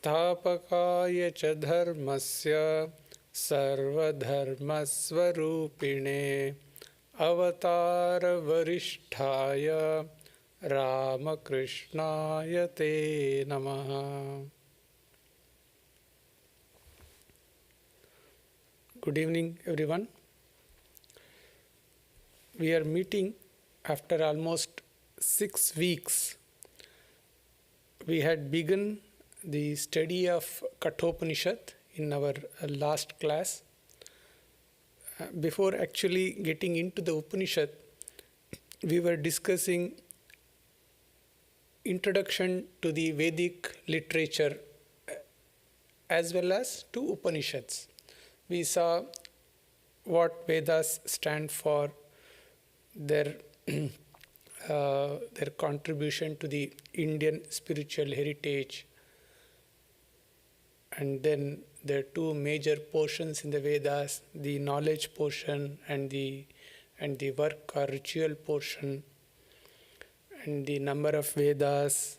संस्थापकाय च धर्मस्य सर्वधर्मस्वरूपिणे अवतार वरिष्ठाय रामकृष्णाय ते नमः. Good evening, everyone. We are meeting after almost 6 weeks. We had begun the study of Kathopanishad in our last class. Before actually getting into the Upanishad, we were discussing introduction to the Vedic literature as well as to Upanishads. We saw what Vedas stand for, their contribution to the Indian spiritual heritage, and then there are two major portions in the Vedas: the knowledge portion and the work or ritual portion, and the number of Vedas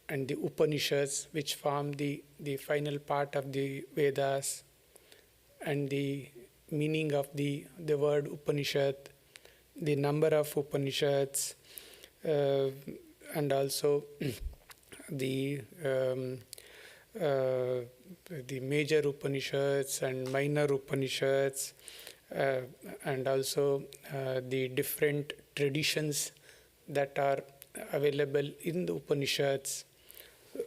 and the Upanishads, which form the final part of the Vedas, and the meaning of the word Upanishad, the number of Upanishads, and also the major Upanishads and minor Upanishads, and also the different traditions that are available in the Upanishads.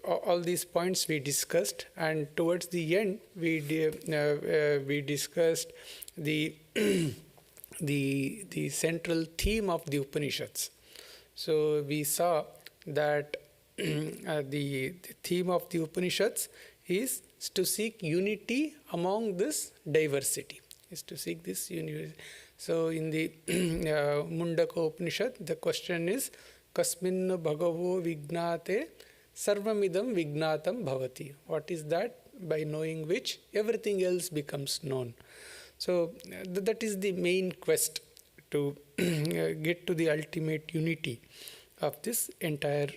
All these points we discussed, and towards the end we discussed the the central theme of the Upanishads. So we saw that the theme of the Upanishads is to seek unity among this diversity. Is to seek this unity. So in the Mundaka Upanishad, the question is Kasmin Bhagavo Vignate Sarvamidam Vignatam Bhavati. What is that? By knowing which everything else becomes known. So that is the main quest, to get to the ultimate unity of this entire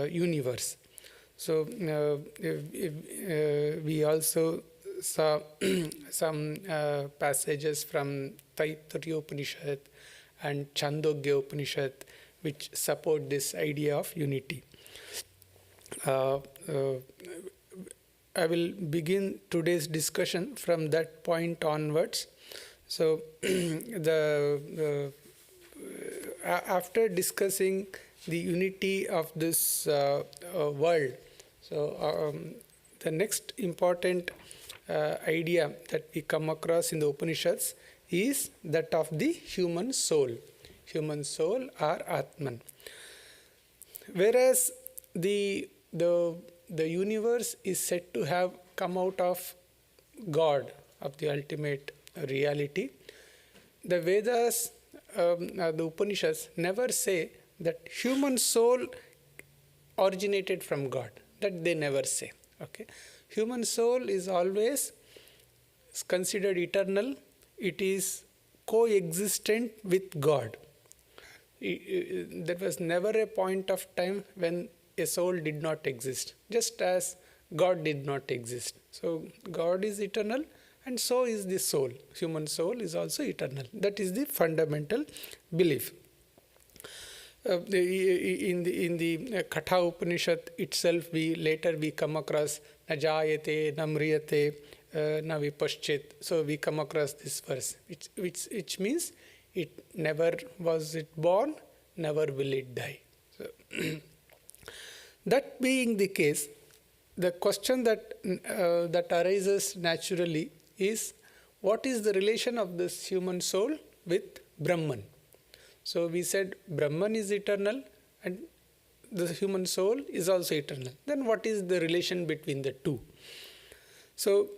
universe. So we also saw some passages from Taittiriya Upanishad and Chandogya Upanishad which support this idea of unity. I will begin today's discussion from that point onwards. So, after discussing the unity of this world, so the next important idea that we come across in the Upanishads is that of the human soul or Atman. Whereas the universe is said to have come out of God, of the ultimate reality, the Vedas, the Upanishads never say that human soul originated from God. That they never say. Okay, human soul is always considered eternal. It is coexistent with God. There was never a point of time when a soul did not exist, just as God did not exist. So God is eternal, and so is the soul. Human soul is also eternal. That is the fundamental belief. In the Katha Upanishad itself, we come across na jayate, na mriyate, na vipaschit. So we come across this verse, which means it never was it born, never will it die. So that being the case, the question that arises naturally is, what is the relation of this human soul with Brahman? So we said Brahman is eternal and the human soul is also eternal. Then what is the relation between the two? So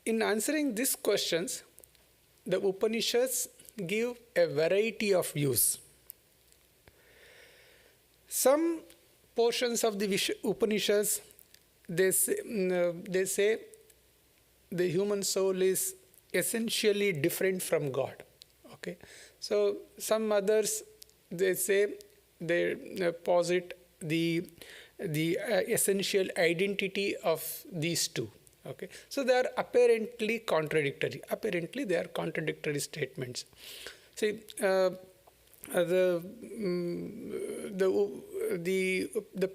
in answering these questions, the Upanishads give a variety of views. Some portions of the Upanishads, they say the human soul is essentially different from God. Okay, so some others, they say, they posit the the essential identity of these two. Okay, so they are apparently contradictory. Apparently, they are contradictory statements. See, the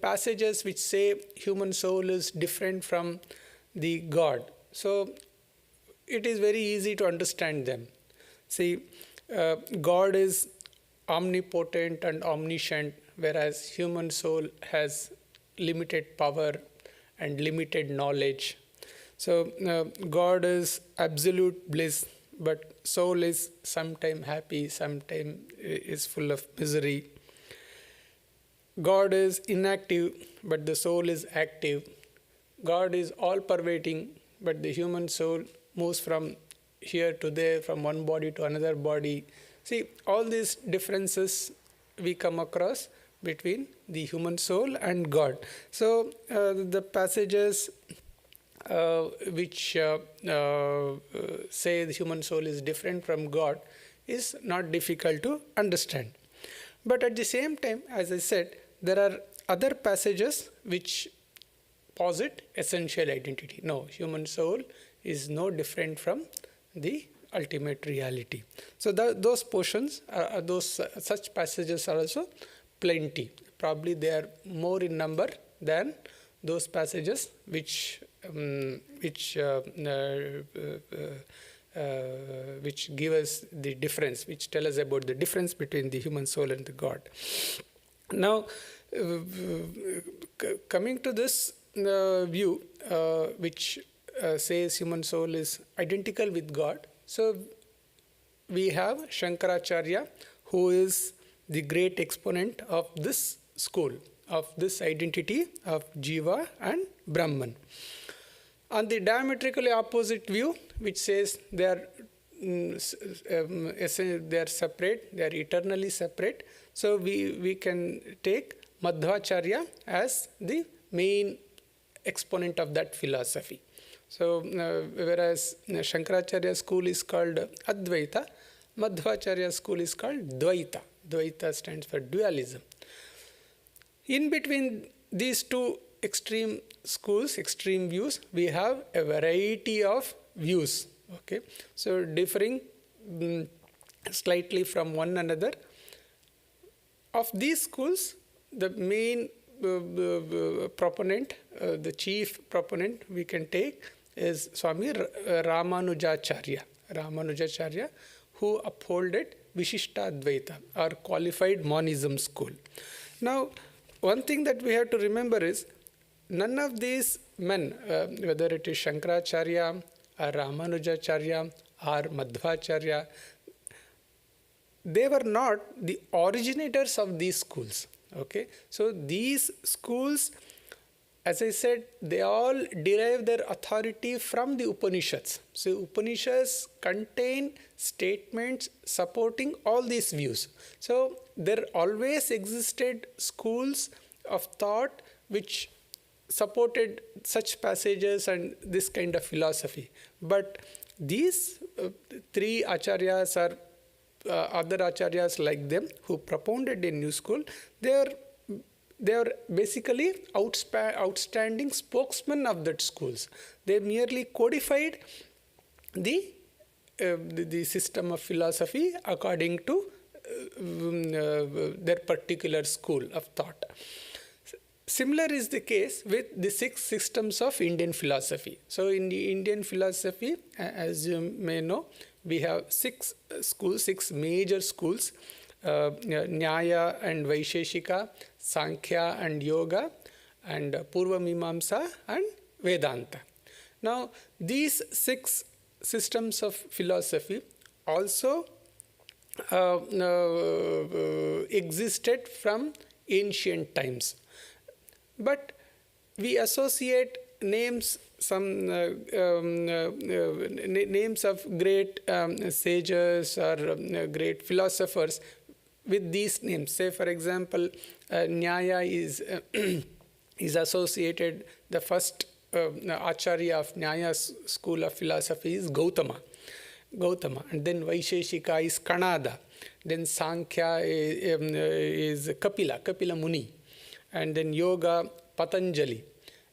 passages which say human soul is different from the God. So it is very easy to understand them. See, God is omnipotent and omniscient, whereas human soul has limited power and limited knowledge. So God is absolute bliss, but soul is sometime happy, sometime is full of misery. God is inactive, but the soul is active. God is all-pervading, but the human soul moves from here to there, from one body to another body. See, all these differences we come across between the human soul and God. So the passages which say the human soul is different from God is not difficult to understand. But at the same time, as I said, there are other passages which posit essential identity. No, human soul is no different from the ultimate reality. So those portions, such passages are also plenty. Probably they are more in number than those passages which give us the difference, which tell us about the difference between the human soul and the God. Now, coming to this view, which says human soul is identical with God. So we have Shankaracharya, who is the great exponent of this school, of this identity of Jiva and Brahman. On the diametrically opposite view, which says they are separate, they are eternally separate. So we can take Madhvacharya as the main exponent of that philosophy. So whereas Shankaracharya school is called Advaita, Madhvacharya school is called Dvaita. Dvaita stands for dualism. In between these two extreme schools, extreme views, we have a variety of views. Okay, so differing slightly from one another. Of these schools, the main proponent, the chief proponent we can take is Swami Ramanujacharya. Ramanujacharya, who upholded Vishishtadvaita or qualified monism school. Now, one thing that we have to remember is none of these men, whether it is Shankaracharya or Ramanujacharya or Madhvacharya, they were not the originators of these schools. Okay, so these schools, as I said, they all derive their authority from the Upanishads. So Upanishads contain statements supporting all these views. So there always existed schools of thought which supported such passages and this kind of philosophy. But these three acharyas or other acharyas like them who propounded a new school, they are basically outstanding spokesmen of that schools. They merely codified the system of philosophy according to their particular school of thought. Similar is the case with the 6 systems of Indian philosophy. So in the Indian philosophy, as you may know, we have 6 schools, 6 major schools, Nyaya and Vaisheshika, Sankhya and Yoga, and Purva Mimamsa and Vedanta. Now, these 6 systems of philosophy also existed from ancient times. But we associate names, some names of great sages or great philosophers with these names. Say, for example, Nyaya is associated, the first acharya of Nyaya school of philosophy is Gautama. And then Vaisheshika is Kanada. Then Sankhya is Kapila Muni. And then Yoga, Patanjali,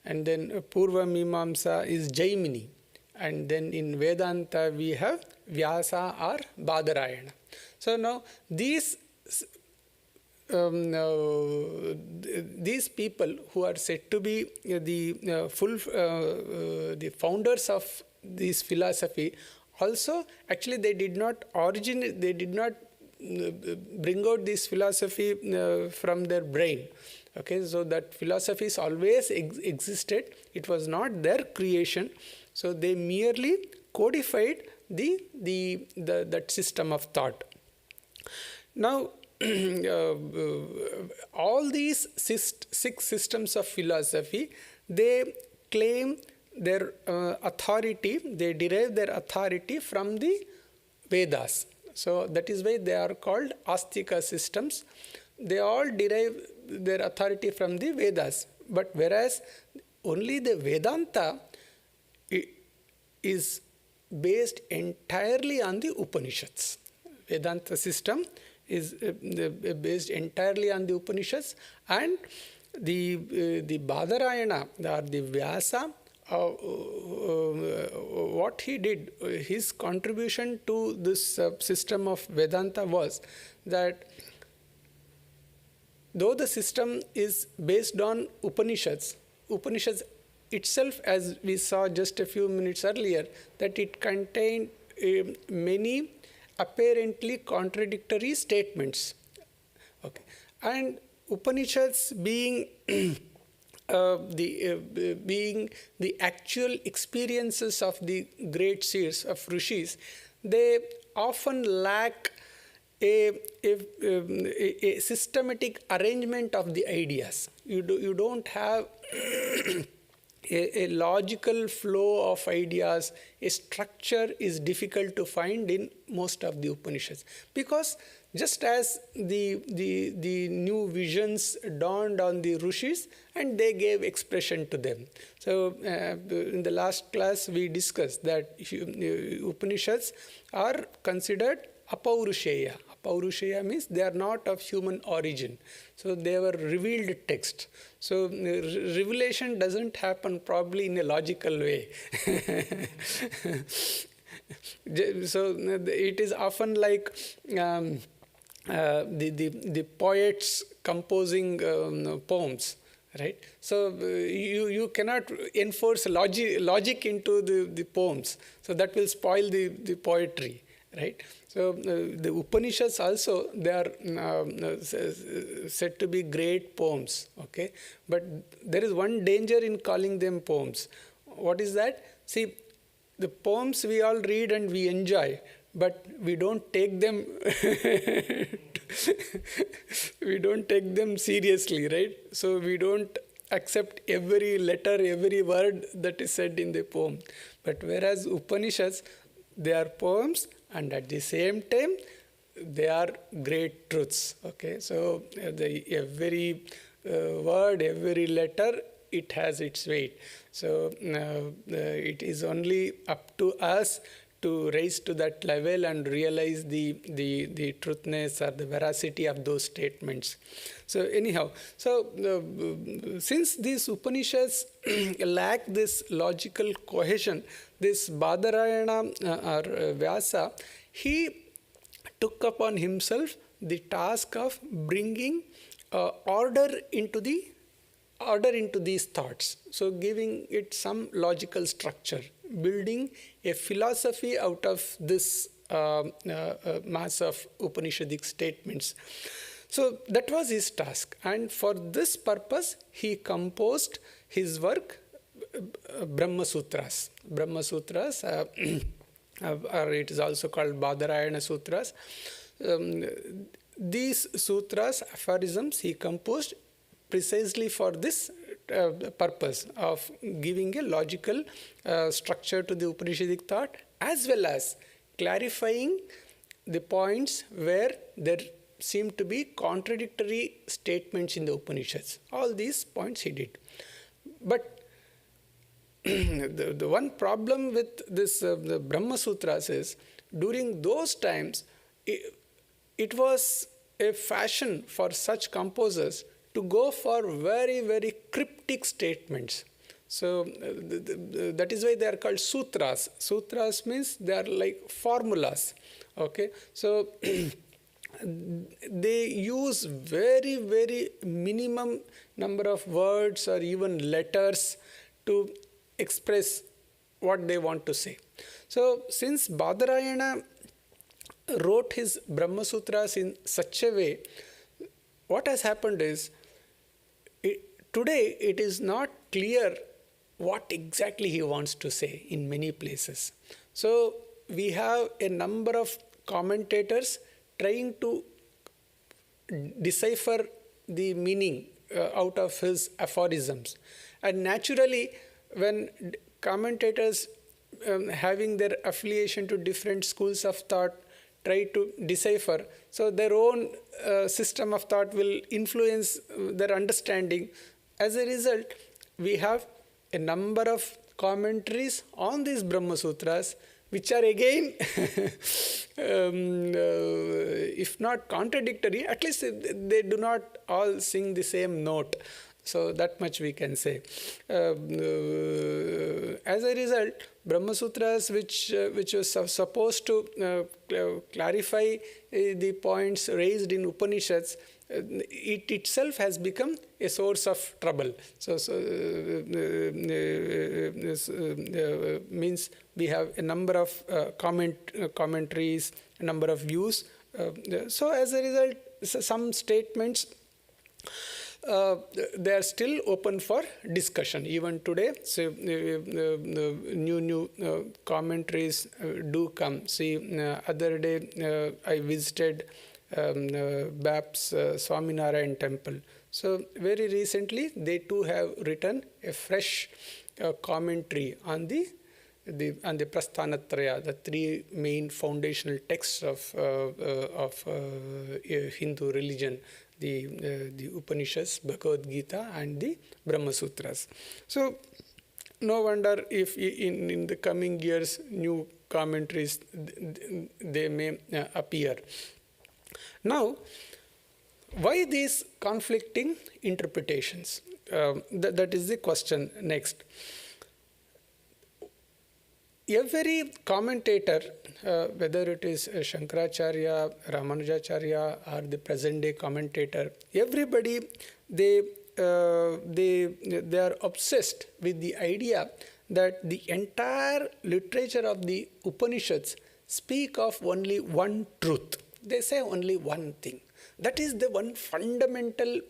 and then Purva Mimamsa is Jaimini, and then in Vedanta we have Vyasa or Badarayana. So now these people who are said to be the founders of this philosophy, also actually they did not bring out this philosophy from their brain. Okay, so that philosophies always existed. It was not their creation. So they merely codified that system of thought. Now, all these six systems of philosophy, they claim their authority, they derive their authority from the Vedas. So that is why they are called Astika systems. They all derive their authority from the Vedas. But whereas only the Vedanta is based entirely on the Upanishads. Vedanta system is based entirely on the Upanishads, and the Badarayana or the Vyasa, what he did, his contribution to this system of Vedanta was that though the system is based on Upanishads itself, as we saw just a few minutes earlier, that it contained many apparently contradictory statements. Okay, and Upanishads being being the actual experiences of the great seers of rishis, they often lack a systematic arrangement of the ideas. You don't have a logical flow of ideas. A structure is difficult to find in most of the Upanishads, because just as the new visions dawned on the rishis and they gave expression to them. So in the last class we discussed that Upanishads are considered apaurushaya. Apaurushaya means they are not of human origin. So they were revealed text. So revelation doesn't happen probably in a logical way. So it is often like the poets composing poems, right? So you cannot enforce logic into the poems. So that will spoil the poetry, right? So the Upanishads also, they are said to be great poems, okay? But there is one danger in calling them poems. What is that? See, the poems we all read and we enjoy, but we don't take them seriously, right? So we don't accept every letter, every word that is said in the poem. But whereas Upanishads, they are poems, and at the same time they are great truths. Okay, so every word, every letter, it has its weight. So it is only up to us to raise to that level and realize the truthness or the veracity of those statements. So anyhow, so since these Upanishads lack this logical cohesion, this Badarayana or Vyasa, he took upon himself the task of bringing order into these thoughts. So giving it some logical structure, building a philosophy out of this mass of Upanishadic statements. So that was his task, and for this purpose he composed his work, Brahma Sutras. Brahma Sutras, or it is also called Badarayana Sutras. These sutras, aphorisms, he composed precisely for this purpose of giving a logical structure to the Upanishadic thought, as well as clarifying the points where there seem to be contradictory statements in the Upanishads. All these points he did. But the one problem with this the Brahma Sutras is, during those times, it was a fashion for such composers to go for very, very cryptic statements. So that is why they are called sutras. Sutras means they are like formulas. Okay, so they use very, very minimum number of words or even letters to express what they want to say. So since Badarayana wrote his Brahma Sutras in such a way, what has happened is, today it is not clear what exactly he wants to say in many places. So we have a number of commentators trying to decipher the meaning out of his aphorisms. And naturally, when commentators having their affiliation to different schools of thought try to decipher, so their own system of thought will influence their understanding. As a result, we have a number of commentaries on these Brahma Sutras, which are again, if not contradictory, at least they do not all sing the same note. So that much we can say. As a result, Brahma Sutras, which was supposed to clarify the points raised in Upanishads, it itself has become a source of trouble. Means we have a number of commentaries, a number of views. So as a result, some statements they are still open for discussion even today. So new commentaries do come. See, other day I visited BAP's Swaminarayan temple. So very recently they too have written a fresh commentary on the Prasthanatraya, the three main foundational texts of Hindu religion, the Upanishads, Bhagavad Gita, and the Brahma Sutras. So no wonder if in the coming years new commentaries they may appear. Now, why these conflicting interpretations? That is the question next. Every commentator, whether it is Shankaracharya, Ramanujacharya, or the present day commentator, everybody they are obsessed with the idea that the entire literature of the Upanishads speak of only one truth. They say only one thing. That is the one fundamental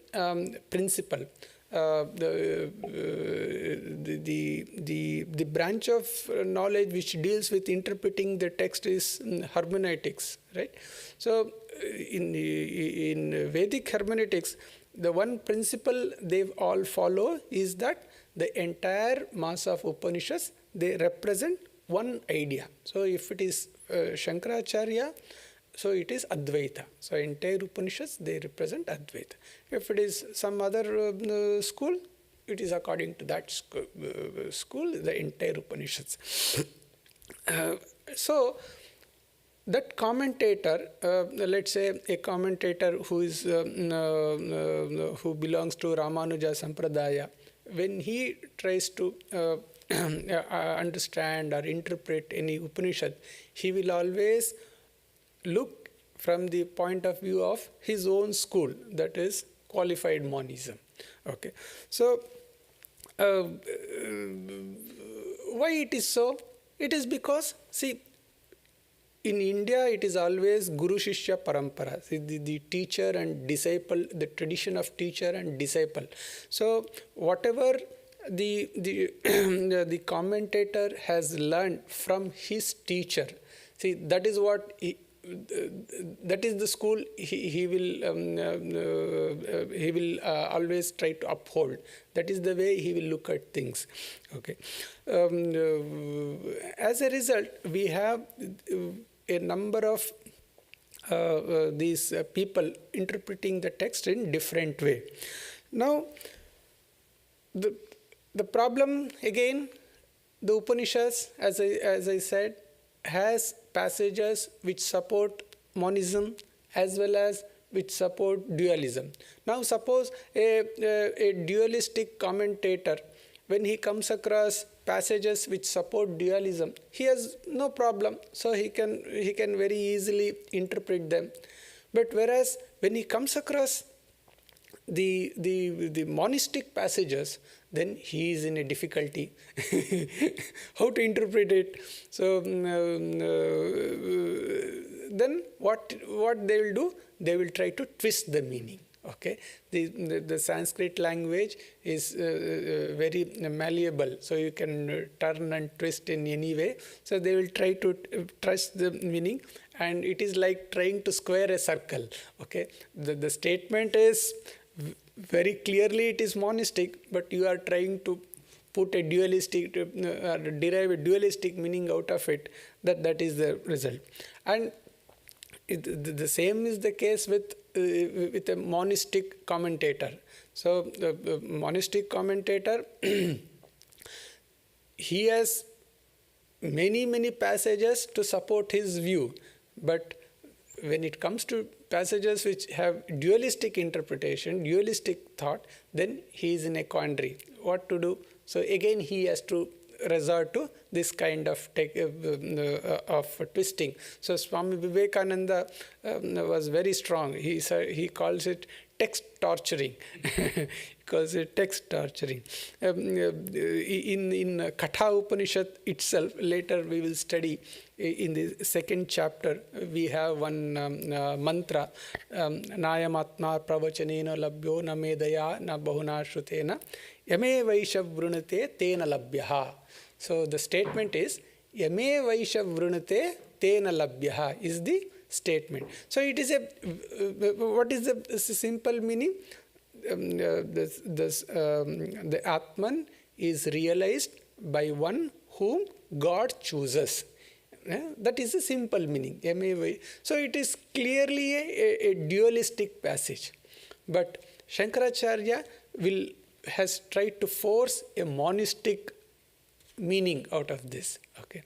principle. The branch of knowledge which deals with interpreting the text is hermeneutics, right? So in Vedic hermeneutics, the one principle they all follow is that the entire mass of Upanishads, they represent one idea. So if it is Shankaracharya, so it is Advaita. So entire Upanishads, they represent Advaita. If it is some other school, it is according to that school, the entire Upanishads. So that commentator, let's say a commentator who is who belongs to Ramanuja Sampradaya, when he tries to understand or interpret any Upanishad, he will always look from the point of view of his own school, that is qualified monism. Okay, so why it is so? It is because, see, in India it is always Guru Shishya Parampara, the teacher and disciple, the tradition of teacher and disciple. So whatever the commentator has learned from his teacher, see, that is what that is the school he will always try to uphold. That is the way he will look at things. Okay. As a result, we have a number of these people interpreting the text in different way. Now, the problem again, the Upanishads, as I said, has passages which support monism as well as which support dualism. Now suppose a dualistic commentator, when he comes across passages which support dualism, he has no problem. So he can very easily interpret them. But whereas when he comes across the monistic passages, then he is in a difficulty how to interpret it. So then what they will do, they will try to twist the meaning. Okay, the Sanskrit language is very malleable, so you can turn and twist in any way. So they will try to twist the meaning, and it is like trying to square a circle. Okay, the statement is very clearly it is monistic, but you are trying to put a dualistic, derive a dualistic meaning out of it. That is the result. And the same is the case with a monistic commentator. So the monistic commentator, he has many passages to support his view, but when it comes to passages which have dualistic interpretation, dualistic thought, then he is in a quandary. What to do? So again he has to resort to this kind of twisting. So Swami Vivekananda was very strong. He calls it text torturing. He calls it text torturing. In Kathopanishad itself, later we will study in the second chapter, we have one mantra, Nayamatma pravachanena labhyo na medaya na bahuna shrutena yame vaishav vrunate tena labhyaha. So the statement is yame vaishav vrunate tena labhyaha is the statement. So it is what is the simple meaning? The Atman is realized by one whom God chooses. That is the simple meaning. So it is clearly a dualistic passage. But Shankaracharya has tried to force a monistic meaning out of this. Okay.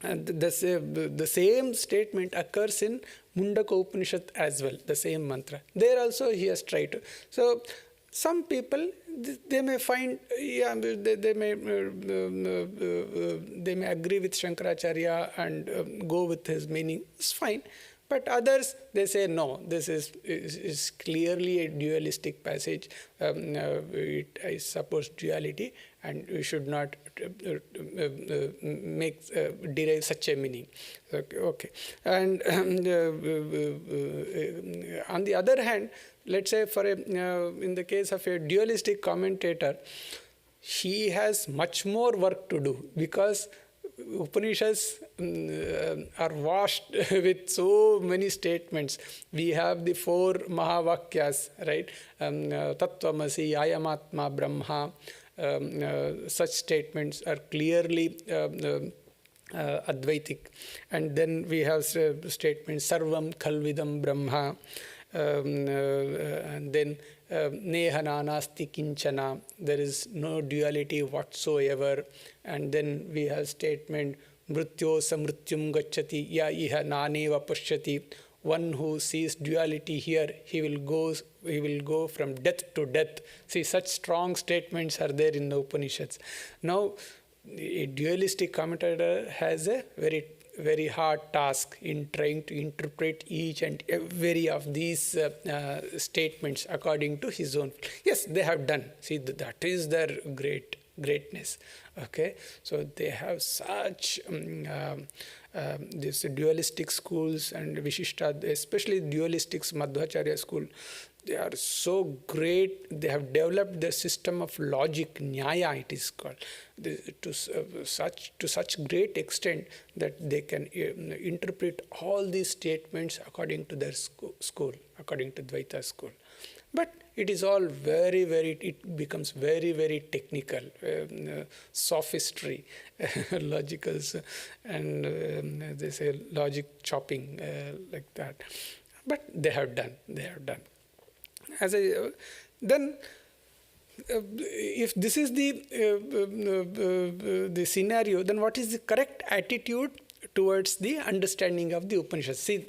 And the same statement occurs in Mundaka Upanishad as well, the same mantra. There also he has tried to. So some people, they may find, they may agree with Shankaracharya and go with his meaning. It's fine. But others, they say, no, this is clearly a dualistic passage. It supports duality, and we should not derive such a meaning. Okay. And on the other hand, let's say in the case of a dualistic commentator, he has much more work to do, because Upanishads are washed with so many statements. We have the 4 Mahavakyas, right? Tattvamasi, Ayamatma, Brahma. Such statements are clearly Advaitic. And then we have statements Sarvam Khalvidam Brahma. And then Neha Nanasti Kinchana, there is no duality whatsoever. And then we have statement Mrityo Samrityum Gacchati Ya Iha Naneva Pashyati. One who sees duality here, he will go from death to death. See, such strong statements are there in the Upanishads. Now, a dualistic commentator has a very hard task in trying to interpret each and every of these statements according to his own. Yes, they have done. See, that is their greatness. Okay, so they have such these dualistic schools and Vishishta, especially dualistics, Madhvacharya school. They are so great. They have developed their system of logic, Nyaya it is called, to such great extent that they can interpret all these statements according to their school, according to Dvaita school. But it is all it becomes very technical, sophistry, logicals, and they say logic chopping, like that. But they have done. Then if this is the scenario, then what is the correct attitude towards the understanding of the Upanishads. See,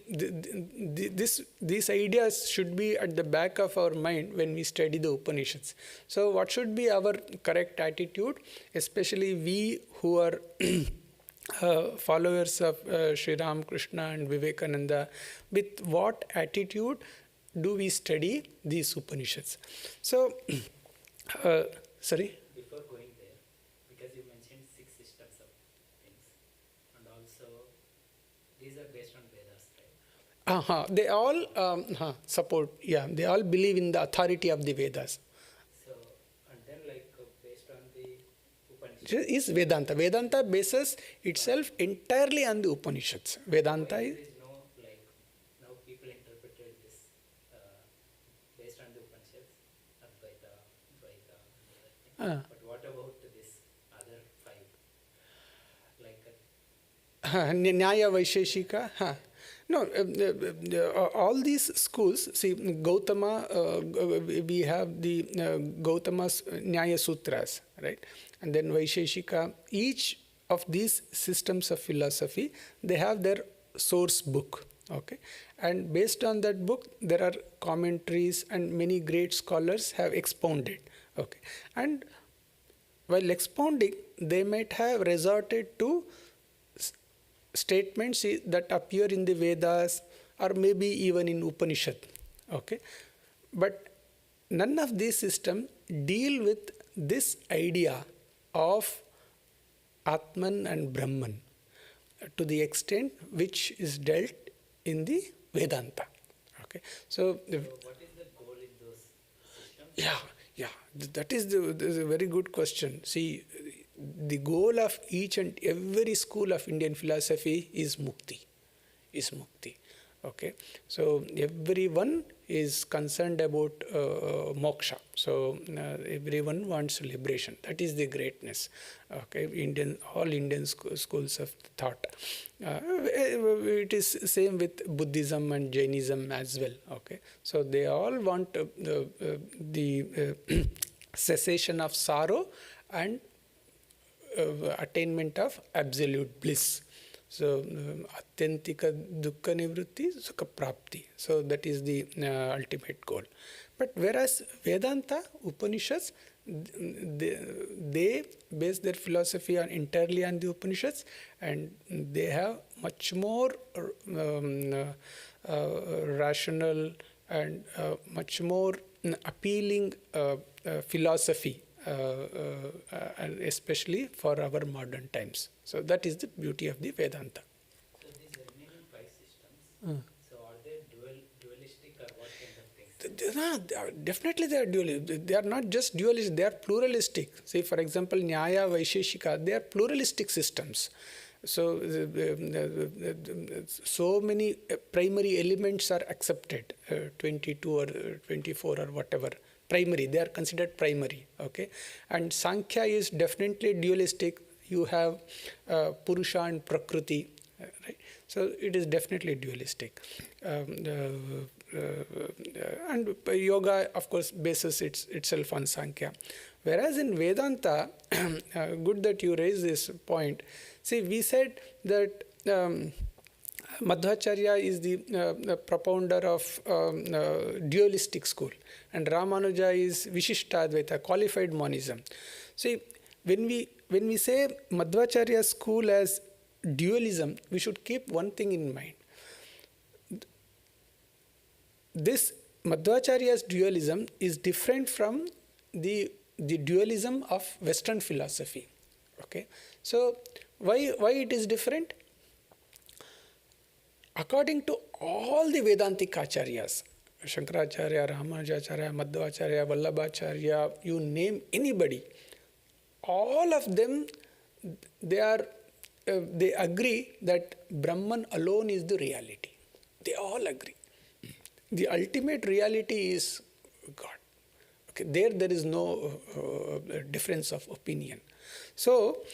these ideas should be at the back of our mind when we study the Upanishads. So what should be our correct attitude, especially we who are followers of Sri Ramakrishna and Vivekananda? With what attitude do we study these Upanishads? So, sorry? Before going there, because you mentioned 6 systems of things, and also these are based on Vedas, right? They all support, they all believe in the authority of the Vedas. So, and then based on the Upanishads. Is Vedanta. Vedanta bases itself entirely on the Upanishads. Vedanta is... There is no, now people interpreted this based on the Upanishads, Advaita, Dvaita, and other things. But what about this other 5? Nyaya Vaisheshika. No, all these schools, see, Gautama, we have the Gautama's Nyaya Sutras, right? And then Vaisheshika, each of these systems of philosophy, they have their source book, okay? And based on that book, there are commentaries and many great scholars have expounded, okay? And while expounding, they might have resorted to statements that appear in the Vedas or maybe even in Upanishad, okay? But none of these systems deal with this idea of Atman and Brahman to the extent which is dealt in the Vedanta, okay? So what is the goal in those systems? That is a very good question. See, the goal of each and every school of Indian philosophy is mukti. Okay, so everyone is concerned about moksha. So everyone wants liberation. That is the greatness. Okay, all Indian schools of thought. It is same with Buddhism and Jainism as well. Okay, so they all want the cessation of sorrow and attainment of absolute bliss. So, atyantika dukkha nivritti sukha prapti. So, that is the ultimate goal. But whereas Vedanta, Upanishads, they base their philosophy entirely on the Upanishads, and they have much more rational and much more appealing philosophy. And especially for our modern times. So that is the beauty of the Vedanta. So these remaining 5 systems, so are they dualistic or what kind of things? Definitely they are dualistic. They are not just dualistic, they are pluralistic. See, for example, Nyaya, Vaisheshika, they are pluralistic systems. So, so many primary elements are accepted, 22 or 24 or whatever. Primary, they are considered primary, okay? And Sankhya is definitely dualistic. You have Purusha and Prakriti, right? So it is definitely dualistic. And yoga, of course, bases itself on Sankhya. Whereas in Vedanta, good that you raise this point. See, we said that Madhvacharya is the propounder of dualistic school, and Ramanuja is Vishishtadvaita, qualified monism. See, when we say Madhvacharya school as dualism, we should keep one thing in mind. This Madhvacharya's dualism is different from the dualism of Western philosophy. Okay, so why it is different? According to all the Vedantic acharyas, Shankaracharya, Ramanujacharya, Madhvacharya, Vallabhacharya, you name anybody, all of them, they agree that Brahman alone is the reality. They all agree. The ultimate reality is God. Okay, there is no difference of opinion. So,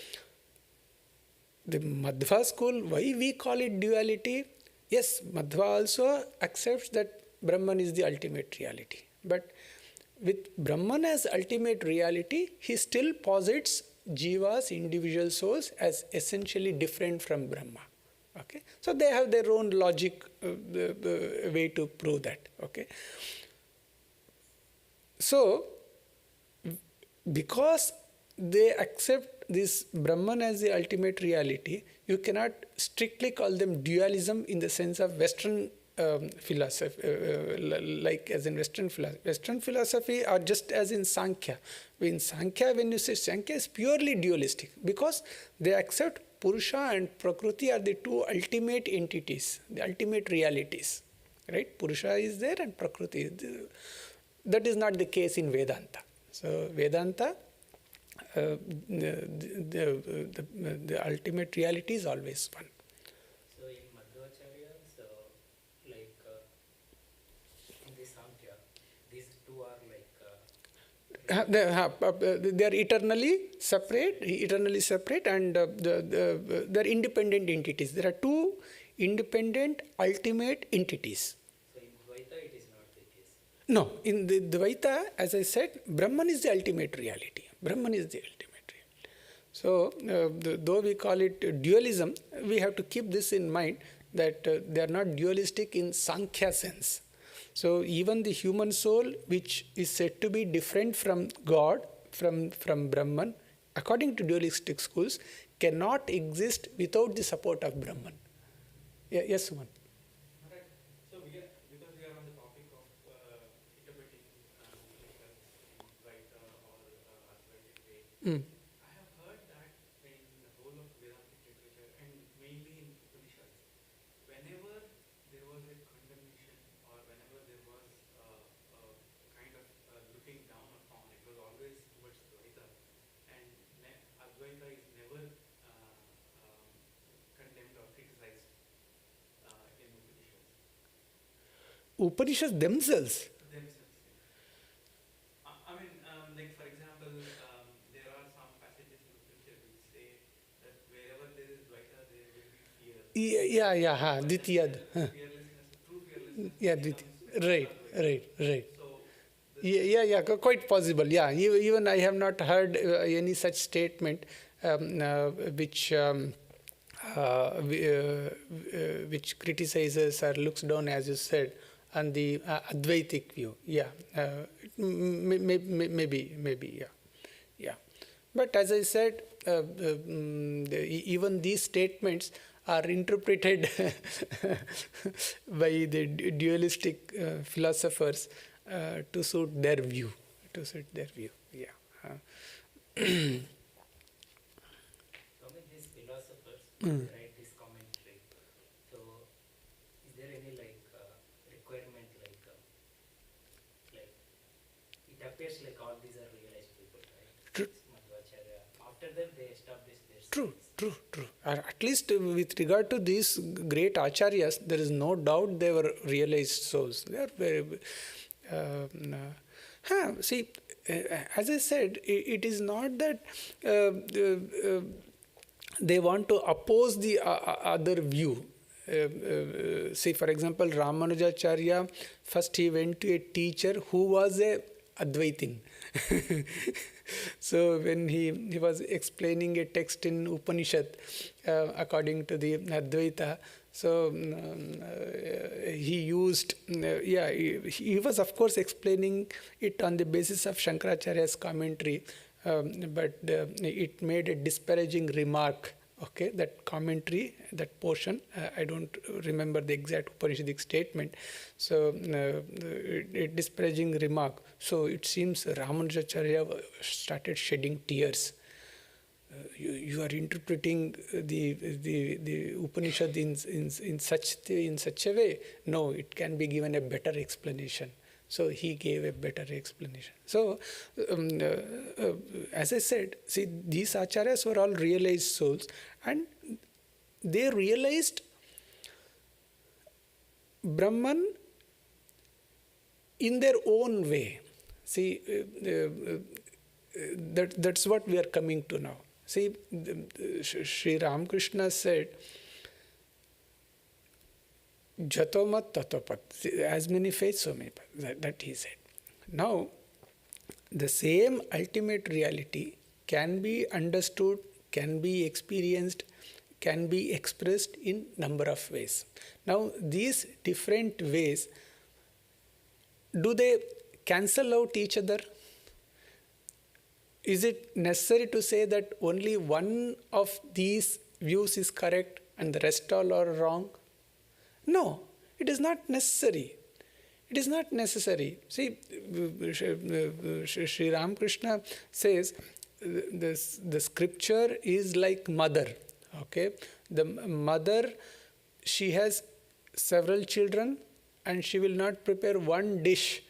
the Madhva school, why we call it duality? Yes, Madhva also accepts that Brahman is the ultimate reality. But with Brahman as ultimate reality, he still posits Jiva's individual souls as essentially different from Brahma. Okay, so they have their own logic way to prove that. Okay, so because they accept this Brahman as the ultimate reality, you cannot strictly call them dualism in the sense of Western philosophy, like as in Western philosophy. Western philosophy, or just as in Sankhya. In Sankhya, when you say Sankhya is purely dualistic, because they accept Purusha and Prakriti are the two ultimate entities, the ultimate realities. Right? Purusha is there and Prakriti is there. That is not the case in Vedanta. So Vedanta, the ultimate reality is always one. So in Madhvacharya, so like in this Sankhya, these two are like They are eternally separate, and they are independent entities. There are two independent ultimate entities. so in Dvaita it is not the case. No, in the Dvaita, as I said, Brahman is the ultimate reality. Brahman is the ultimate reality. So, though we call it dualism, we have to keep this in mind that they are not dualistic in Sankhya sense. So, even the human soul, which is said to be different from God, from Brahman, according to dualistic schools, cannot exist without the support of Brahman. Yeah, yes, Suman. Alright. So because we are on the topic of interpreting Upanishads in Dvaita or Advaitic way, Mm. I have heard that in the whole of Vedantic literature and mainly in Upanishads, whenever there was a condemnation or whenever there was kind of looking down upon, it was always towards Dvaita, and Advaita is never condemned or criticized in Upanishads. Upanishads themselves. I mean, like for example, there are some passages in Upanishad which say that wherever there is Dvaita, there will be fear. Ditiyad. Fearlessness, true fearlessness. Yeah, right. So, Quite possible. Yeah, even I have not heard any such statement which criticizes or looks down, as you said, on the Advaitic view. Yeah, maybe. Yeah. But as I said, even these statements are interpreted by the dualistic philosophers to suit their view. Yeah. Swami, these philosophers write this commentary. So, is there any requirement like it appears like all these are realized people, right? True. Madhvacharya. After them, they established their True. schools. At least with regard to these great acharyas, there is no doubt they were realized souls. They are very. See, as I said, it is not that they want to oppose the other view. See, for example, Ramanujacharya, first he went to a teacher who was a Advaitin. So when he was explaining a text in Upanishad according to the Advaita, so he used, he was of course explaining it on the basis of Shankaracharya's commentary, but it made a disparaging remark. Okay, that commentary, that portion, I don't remember the exact Upanishadic statement. So, a disparaging remark. So, it seems Ramanujacharya started shedding tears. You are interpreting the Upanishad in such a way. No, it can be given a better explanation. So he gave a better explanation. So, as I said, see, these acharyas were all realized souls, and they realized Brahman in their own way. See, that's what we are coming to now. See, Sri Ramakrishna said, Jatomat tatopat, as many faiths, so many paths, that he said. Now, the same ultimate reality can be understood, can be experienced, can be expressed in number of ways. Now, these different ways, do they cancel out each other? Is it necessary to say that only one of these views is correct and the rest all are wrong? No, it is not necessary. It is not necessary. See, Sri Ramakrishna says the scripture is like mother. Okay, the mother, she has several children and she will not prepare one dish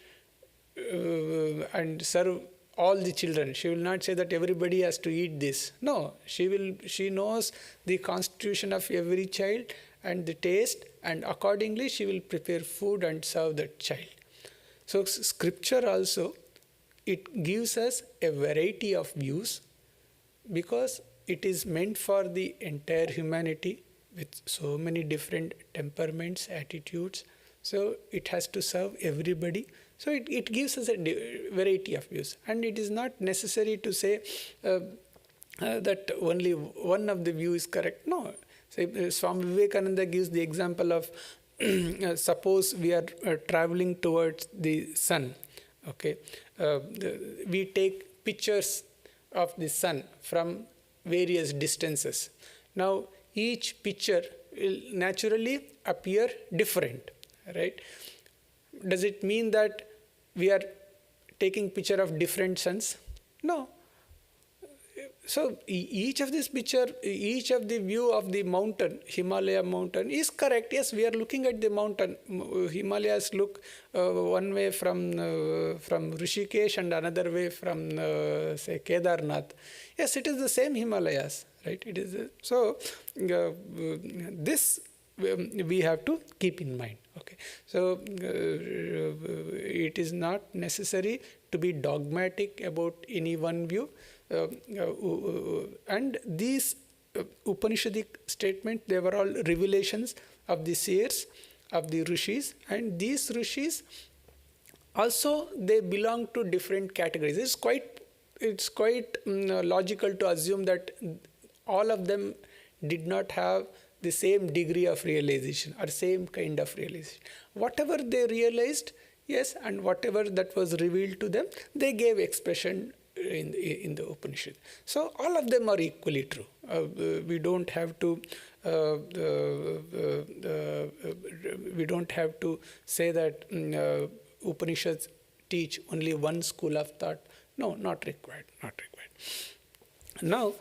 and serve all the children. She will not say that everybody has to eat this. No, she knows the constitution of every child and the taste, and accordingly she will prepare food and serve that child. So scripture also, it gives us a variety of views because it is meant for the entire humanity with so many different temperaments, attitudes. So it has to serve everybody. So it gives us a variety of views. And it is not necessary to say that only one of the view is correct. No. Say, Swami Vivekananda gives the example of suppose we are traveling towards the sun. Okay, we take pictures of the sun from various distances. Now, each picture will naturally appear different, right? Does it mean that we are taking picture of different suns? No. So each of this picture, each of the view of the mountain, Himalaya mountain, is correct. Yes, we are looking at the mountain. Himalayas look one way from Rishikesh and another way from say Kedarnath. Yes, it is the same Himalayas, right? It is so. This we have to keep in mind. Okay, so it is not necessary to be dogmatic about any one view. And these Upanishadic statements, they were all revelations of the seers, of the rishis, and these rishis also, they belong to different categories. It's quite logical to assume that all of them did not have the same degree of realization or same kind of realization. Whatever they realized, yes, and whatever that was revealed to them, they gave expression in the Upanishad. So all of them are equally true. We don't have to say that Upanishads teach only one school of thought. No, not required. Not required. Now,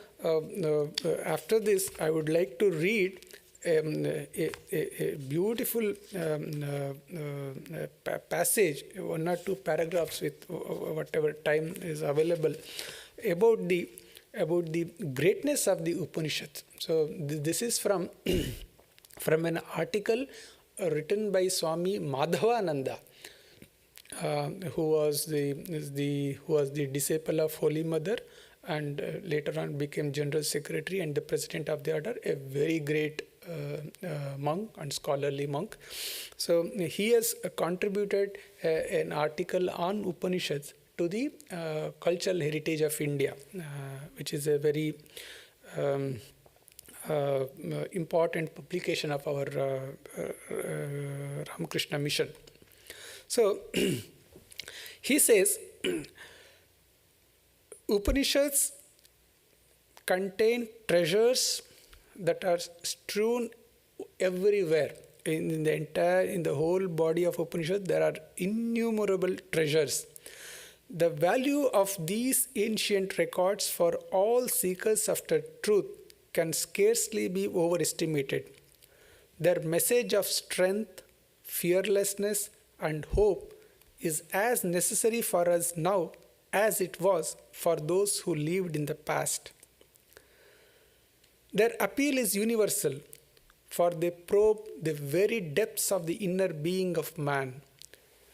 after this, I would like to read a beautiful passage, one or two paragraphs with whatever time is available, about the greatness of the Upanishads. So this is from an article written by Swami Madhavananda, who was the disciple of Holy Mother, and later on became General Secretary and the President of the Order, a very great monk and scholarly monk. So he has contributed an article on Upanishads to the cultural heritage of India, which is a very important publication of our Ramakrishna mission. So he says, Upanishads contain treasures that are strewn everywhere. In the whole body of Upanishad, there are innumerable treasures. The value of these ancient records for all seekers after truth can scarcely be overestimated. Their message of strength, fearlessness, and hope is as necessary for us now as it was for those who lived in the past. Their appeal is universal, for they probe the very depths of the inner being of man.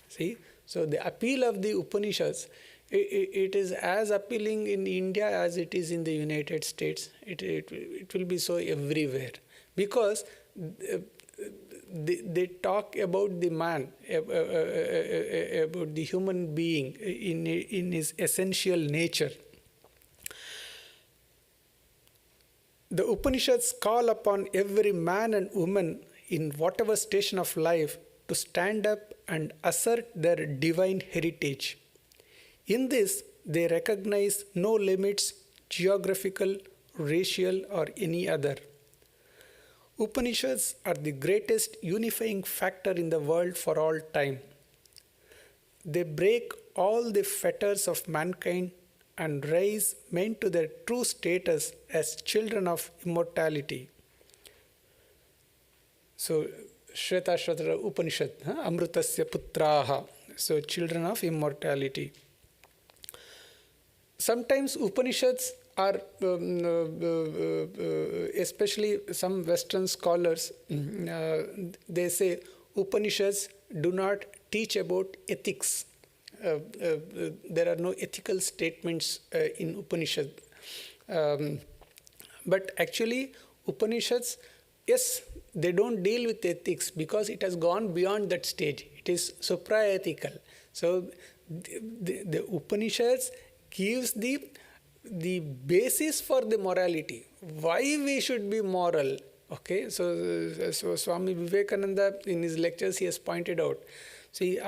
See, so the appeal of the Upanishads, it is as appealing in India as it is in the United States. It will be so everywhere, because they talk about the man, about the human being in his essential nature. The Upanishads call upon every man and woman in whatever station of life to stand up and assert their divine heritage. In this, they recognize no limits, geographical, racial, or any other. Upanishads are the greatest unifying factor in the world for all time. They break all the fetters of mankind and raise men to their true status as children of immortality. So, Shvetashvatara Upanishad, Amrutasya Putraha, so children of immortality. Sometimes Upanishads are, especially some Western scholars, they say Upanishads do not teach about ethics. There are no ethical statements in Upanishad. But actually, Upanishads, yes, they don't deal with ethics because it has gone beyond that stage. It is supra-ethical. So, the Upanishads gives the basis for the morality. Why we should be moral? Okay, so Swami Vivekananda in his lectures he has pointed out. See,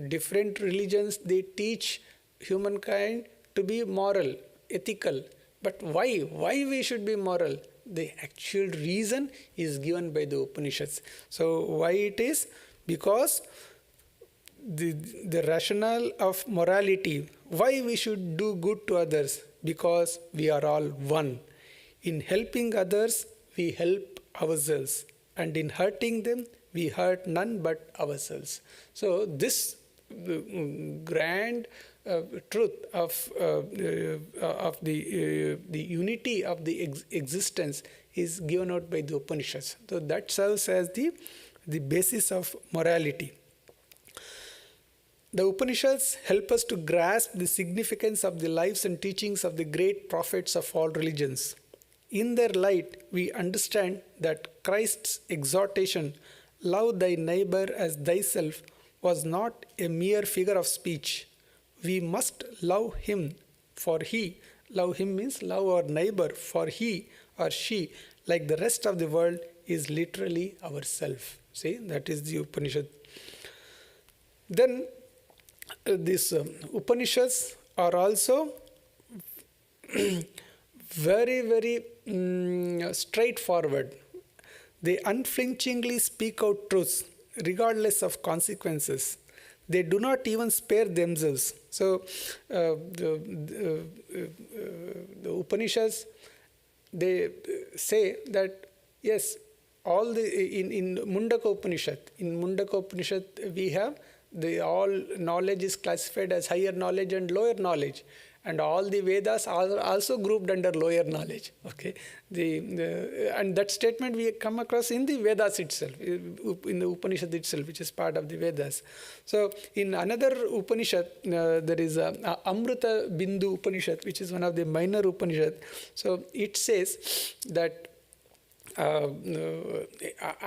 different religions, they teach humankind to be moral, ethical. But why? Why we should be moral? The actual reason is given by the Upanishads. So why it is? Because the rationale of morality, why we should do good to others? Because we are all one. In helping others, we help ourselves. And in hurting them, we hurt none but ourselves. So this grand truth of the unity of the existence is given out by the Upanishads. So that serves as the basis of morality. The Upanishads help us to grasp the significance of the lives and teachings of the great prophets of all religions. In their light, we understand that Christ's exhortation, "Love thy neighbor as thyself," was not a mere figure of speech. We must love him, for he, love him means love our neighbor, for he or she, like the rest of the world, is literally ourself. See, that is the Upanishad. Then these Upanishads are also very, very straightforward. They unflinchingly speak out truths, regardless of consequences. They do not even spare themselves. So, the Upanishads, they say that, yes, all in Mundaka Upanishad, we have all knowledge is classified as higher knowledge and lower knowledge. And all the Vedas are also grouped under lower knowledge. Okay, and that statement we come across in the Vedas itself, in the Upanishad itself, which is part of the Vedas. So, in another Upanishad, there is Amrita Bindu Upanishad, which is one of the minor Upanishad. So, it says that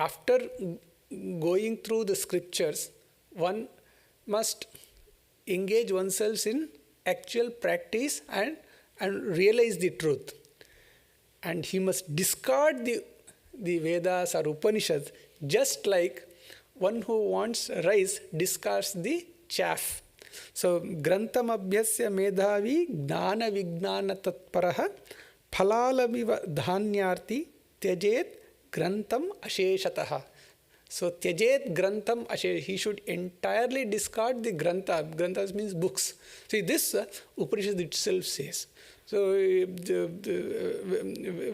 after going through the scriptures, one must engage oneself in actual practice and realize the truth. And he must discard the Vedas or Upanishads just like one who wants rice discards the chaff. So, Grantam Abhyasya Medhavi Gnana Vignana Tatparaha Phalalamiva Dhanyarti Tyajet Grantam Asheshataha. So, Tyajet Grantam Ashe, he should entirely discard the Grantha. Granthas means books. See, this Upanishad itself says. So,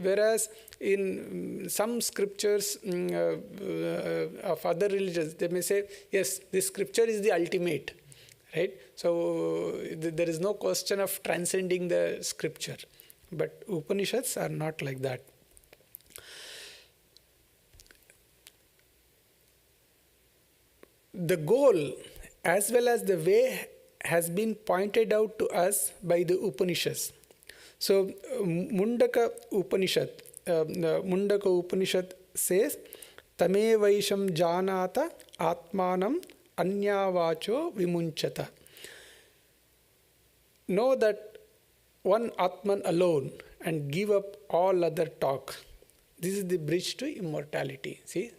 whereas in some scriptures of other religions, they may say, yes, this scripture is the ultimate. Right? So, there is no question of transcending the scripture. But Upanishads are not like that. The goal as well as the way has been pointed out to us by the Upanishads. So, Mundaka Upanishad says, Tame Vaisham Janata Atmanam Anyavacho Vimunchata. Know that one Atman alone and give up all other talk. This is the bridge to immortality. See,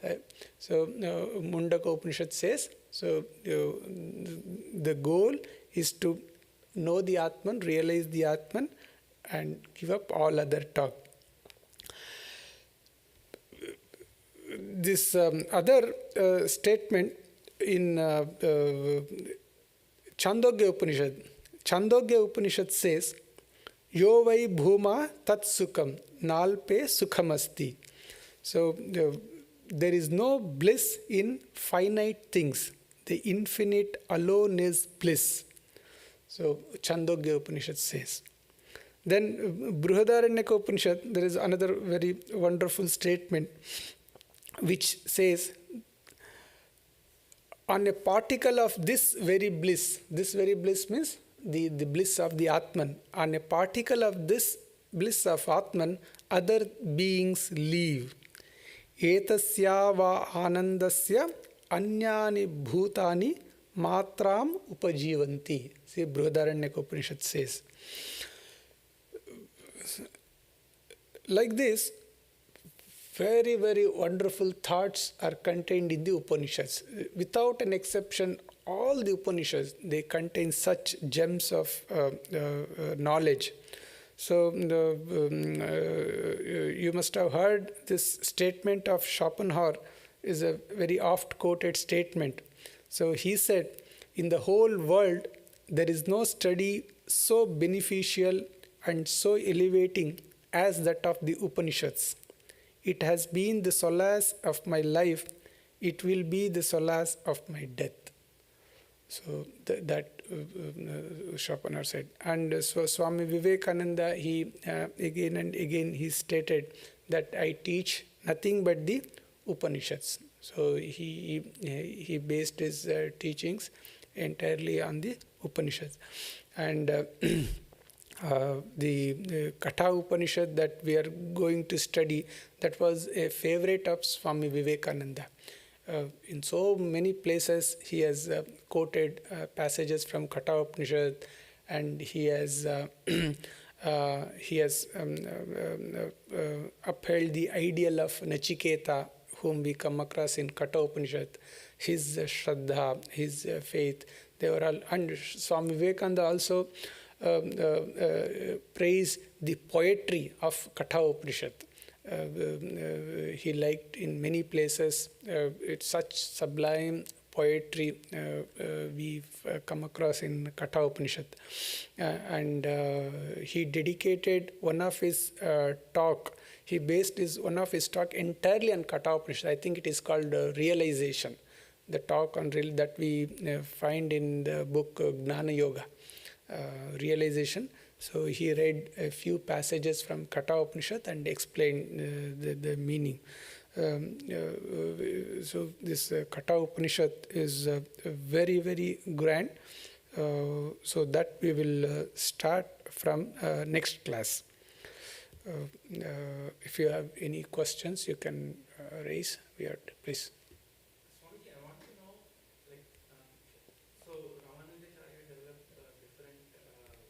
so Mundaka Upanishad says, so the goal is to know the Atman, realize the Atman, and give up all other talk. This other statement in Chandogya Upanishad. Chandogya Upanishad says, Yo vai bhuma tat sukham, nalpe sukhamasti. So there is no bliss in finite things. The infinite alone is bliss. So Chandogya Upanishad says. Then Brihadaranyaka Upanishad, there is another very wonderful statement which says, on a particle of this very bliss means the bliss of the Atman, on a particle of this bliss of Atman, other beings live. Etasya va anandasya anyani bhutani matram upajivanti. See, Brihadaranyaka Upanishad says. Like this, very, very wonderful thoughts are contained in the Upanishads. Without an exception, all the Upanishads, they contain such gems of knowledge. So you must have heard this statement of Schopenhauer is a very oft-quoted statement. So he said, in the whole world, there is no study so beneficial and so elevating as that of the Upanishads. It has been the solace of my life. It will be the solace of my death. So that Schopenhauer said. And so Swami Vivekananda, he again and again he stated that I teach nothing but the Upanishads. So he based his teachings entirely on the Upanishads. And the Katha Upanishad that we are going to study, that was a favorite of Swami Vivekananda. In so many places he has quoted passages from Katha Upanishad, and he has upheld the ideal of Nachiketa, whom we come across in Katha Upanishad. His Shraddha, his faith, they were all, and Swami Vivekananda also praise the poetry of Katha Upanishad. He liked in many places, it's such sublime poetry we've come across in Katha Upanishad. And he dedicated one of his talk, he based one of his talk entirely on Katha Upanishad. I think it is called Realization, the talk on that we find in the book Gnana Yoga. Realization. So he read a few passages from Katha Upanishad and explained the meaning. So this Katha Upanishad is very, very grand. So that we will start from next class. If you have any questions, you can raise. Please. Swamiji, I want to know, like, so Ramanujacharya developed a different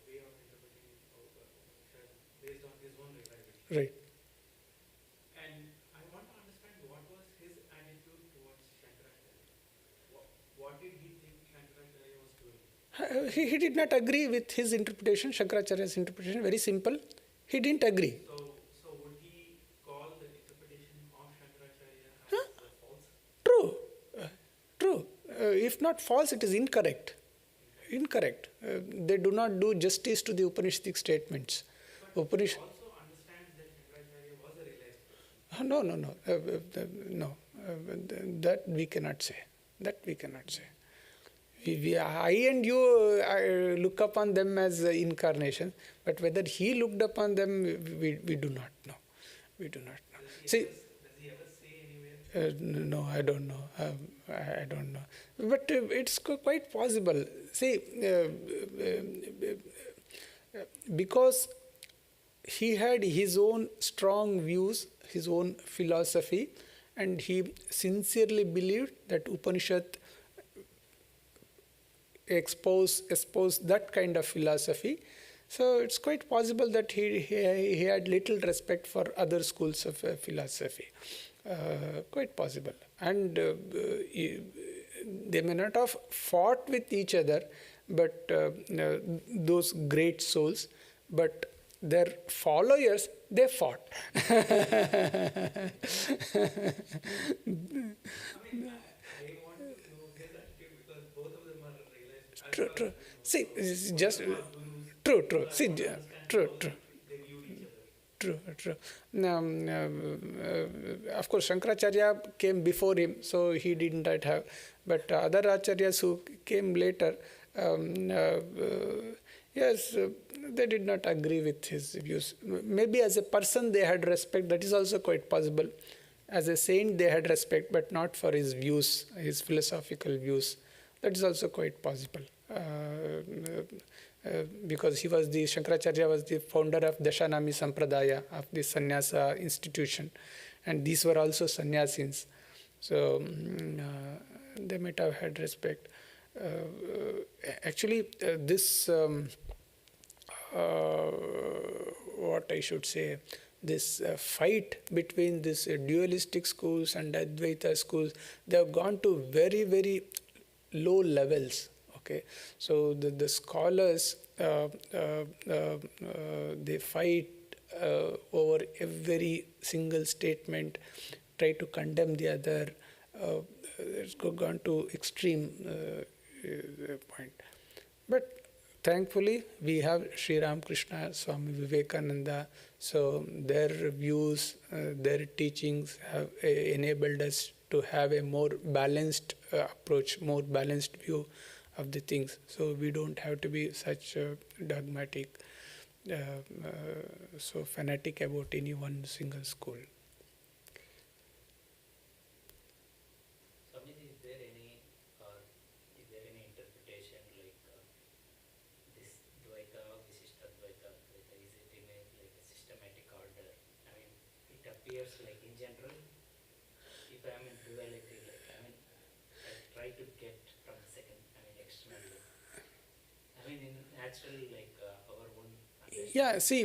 way of interpreting Upanishad based on his own realization. Right. And I want to understand what was his attitude towards Shankaracharya. What did he think Shankaracharya was doing? He did not agree with his interpretation, Shankaracharya's interpretation. Very simple. He didn't agree. So would he call the interpretation of Shankaracharya as false? True. If not false, it is incorrect. Incorrect. They do not do justice to the Upanishadic statements. But he also understands that Shankaracharya was a realized person. No. That we cannot say. I and you look upon them as incarnation, but whether he looked upon them, we do not know. We do not know. Does he ever say anywhere? No, I don't know. I don't know. But it's quite possible. See, because he had his own strong views, his own philosophy, and he sincerely believed that Upanishad espouse that kind of philosophy. So it's quite possible that he had little respect for other schools of philosophy. Quite possible. And they may not have fought with each other, but those great souls, but their followers, they fought. I mean, I want to know his attitude because both of them are realized. True, true. See, it's both just of them are gurus. true. See, true. They viewed each other. True. Now, of course, Shankaracharya came before him, so he did not have. But other acharyas who came later, yes, they did not agree with his views. Maybe as a person they had respect, that is also quite possible. As a saint they had respect, but not for his views, his philosophical views. That is also quite possible. Because Shankaracharya was the founder of Dashanami Sampradaya, of the sannyasa institution, and these were also sannyasins. So they might have had respect. Actually, this, what I should say, this fight between these dualistic schools and Advaita schools, they have gone to very, very low levels. Okay, so the scholars, they fight over every single statement, try to condemn the other. It's gone to extreme point. But thankfully, we have Sri Ramakrishna, Swami Vivekananda, so their views, their teachings have enabled us to have a more balanced approach, more balanced view of the things. So we don't have to be such dogmatic, so fanatic about any one single school. Swamiji, is there any interpretation like this Dvaita, Visishta Dvaita, Advaita, is it in a systematic order? I mean, it appears like in general, if I am in duality, I try to get from externally. Naturally, our own. Yeah, see,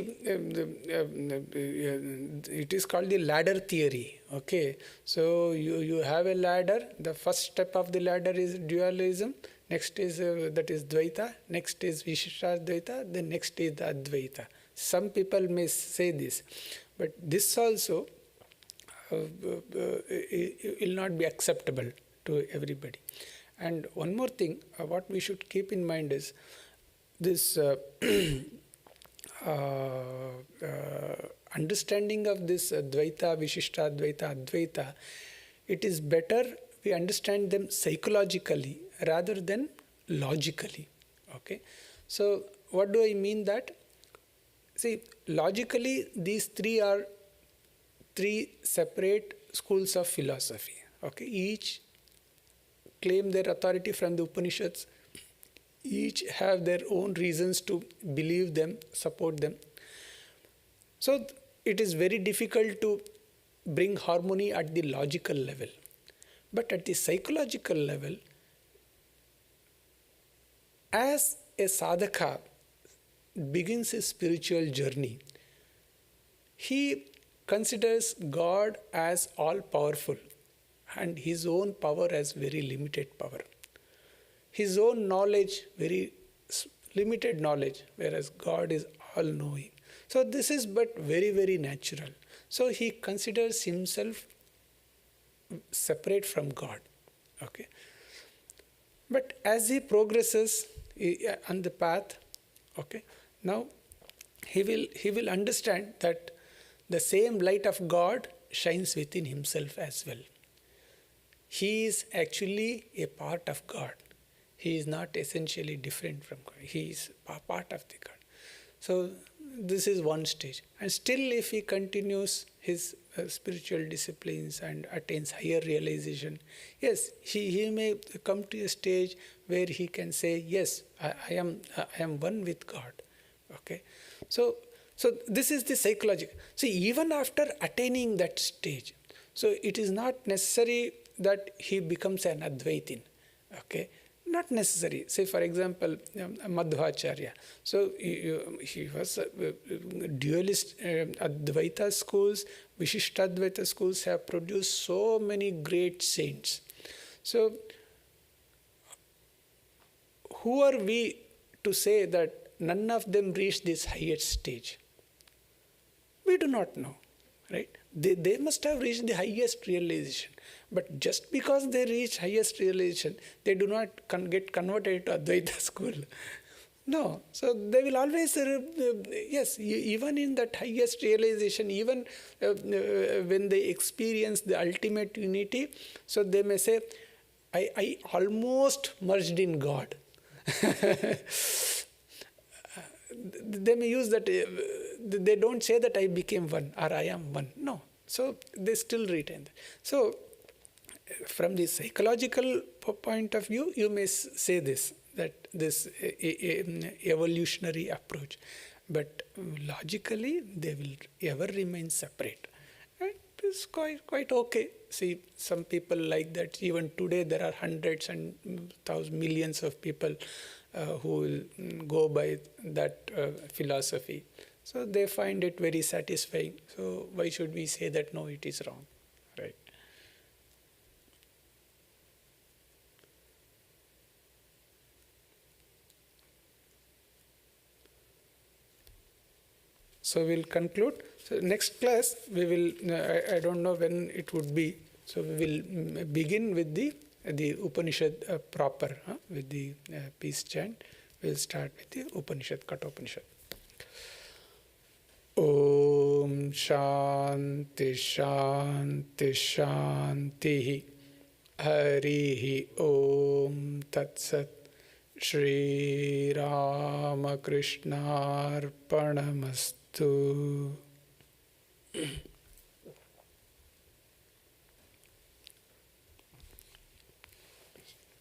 it is called the ladder theory. Okay, so you have a ladder. The first step of the ladder is dualism. Next is that is Dvaita. Next is Vishishtadvaita. Then next is the Advaita. Some people may say this, but this also will not be acceptable to everybody. And one more thing, what we should keep in mind is this understanding of this Dvaita, Vishishtadvaita, Advaita. It is better we understand them psychologically rather than logically. Okay, so what do I mean that? See, logically these three are three separate schools of philosophy. Okay, each claim their authority from the Upanishads. Each have their own reasons to believe them, support them. So it is very difficult to bring harmony at the logical level. But at the psychological level, as a sadhaka begins his spiritual journey, he considers God as all-powerful and his own power as very limited power. His own knowledge, very limited knowledge, whereas God is all-knowing. So this is but very, very natural. So he considers himself separate from God. Okay. But as he progresses on the path, okay, now he will understand that the same light of God shines within himself as well. He is actually a part of God. He is not essentially different from God. He is a part of the God. So this is one stage. And still if he continues his spiritual disciplines and attains higher realization, yes, he may come to a stage where he can say, yes, I am one with God. Okay. So this is the psychological. See, even after attaining that stage, so it is not necessary that he becomes an Advaitin. Okay. Not necessary. Say, for example, Madhvacharya. So he was a dualist. Advaita schools, Vishishtadvaita schools have produced so many great saints. So who are we to say that none of them reached this highest stage? We do not know, right? They must have reached the highest realization. But just because they reach highest realization, they do not get converted to Advaita school. No. So they will always, yes, even in that highest realization, even when they experience the ultimate unity, so they may say, I almost merged in God. They may use that, they don't say that I became one or I am one. No. So they still retain that. So from the psychological point of view, you may say this, that this evolutionary approach. But logically, they will ever remain separate. And it's quite okay. See, some people like that. Even today, there are hundreds and thousands, millions of people who will go by that philosophy. So they find it very satisfying. So why should we say that no, it is wrong, right? So we'll conclude. So next class we will, I don't know when it would be. So we will begin with the Upanishad proper, with the peace chant. We'll start with the Upanishad, Kathopanishad. Om Shanti Shanti Shanti Harihi Om Tat Sat Shri Ramakrishna Arpanamastu.